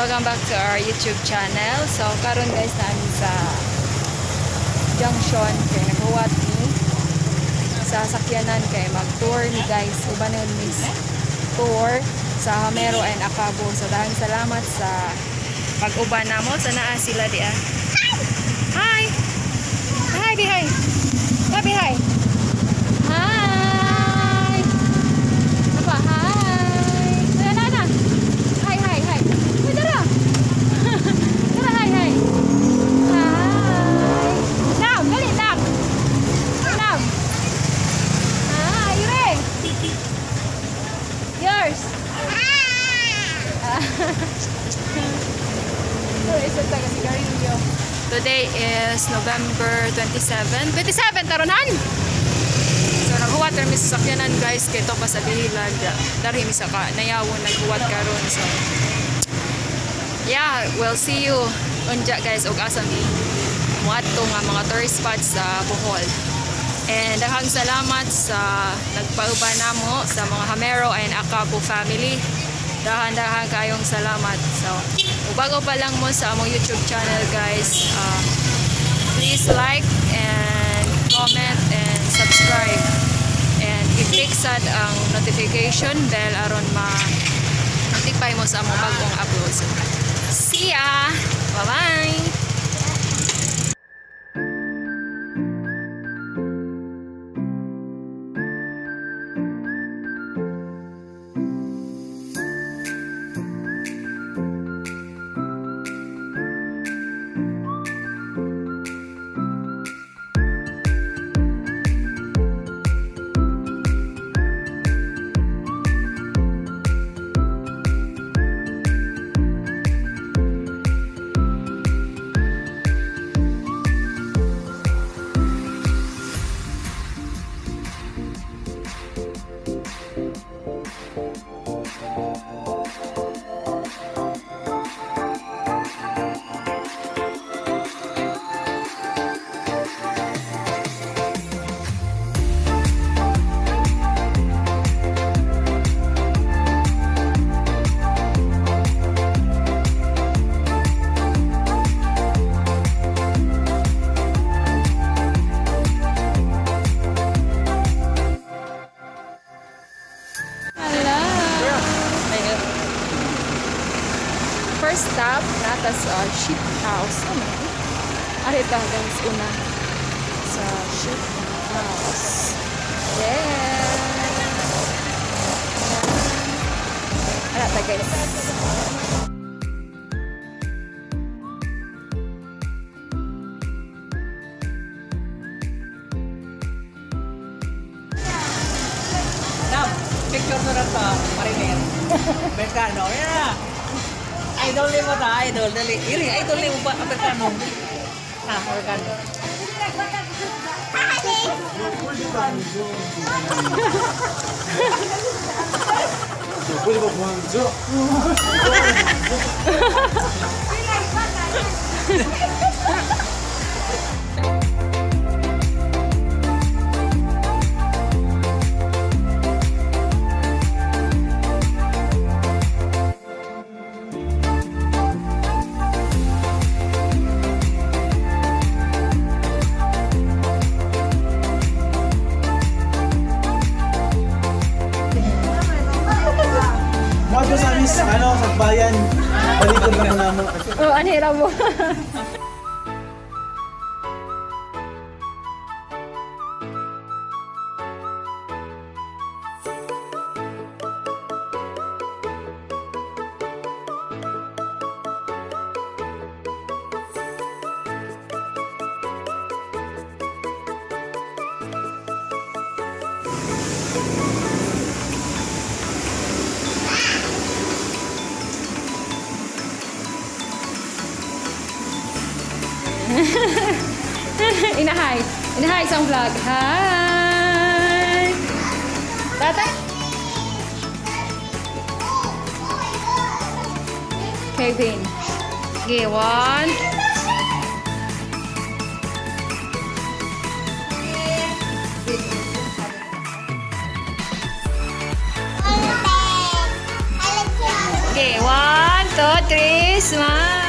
welcome back to our YouTube channel. So karon guys namin sa junction kay naghuwat ni sa sakyanan kay mag-tour ni guys. Uban nun miss tour sa JAMERO and OCLARIT. So dahil salamat sa pag-uban namo. So naa sila di ah. Hi! Hi, Bihay! Hi, Bihay! Hi! Apa? Hi! Na. Hi, hi, hi! Uy, tara! Tara, hi, hi! Hi! Nam! Dali, Nam! Nam! Ah, Yure! Yours! Isa taga sigarilyo. Today is November 27. 27 taronan. So naghuwat kami sa sakyanan guys kay to pa sa Bihilag. Dari mi sa nayawon naghuwat karon. So yeah, we'll see you unja guys og asa mi muadto nga mga tourist spots sa Bohol. And daghang salamat sa nagpauban namo sa mga JAMERO and OCLARIT family. Dahan-dahan kayong salamat. So, bago pa lang mo sa among YouTube channel guys, please like and comment and subscribe. And i-click sad ang notification bell aron ma-notify mo sa among bagong upload. So, see ya! Bye-bye! First stop nata sa ShipHaus. Arita guys una sa ShipHaus. Yeah. Arita guys. Now, picture mo na ito, mariner. Amerikano, yeah. Idol mo ta, idol. Dali. Iri, idol mo ba? Amerikano. Ah, Amerikano. Pwede ba bumanzo? Ano, sa bayan, balikan na muna mo. Oh, anira mo. Inahay isang vlog. Hi! Tatay! Kevin. Okay, one. Okay, 1, 2. Christmas!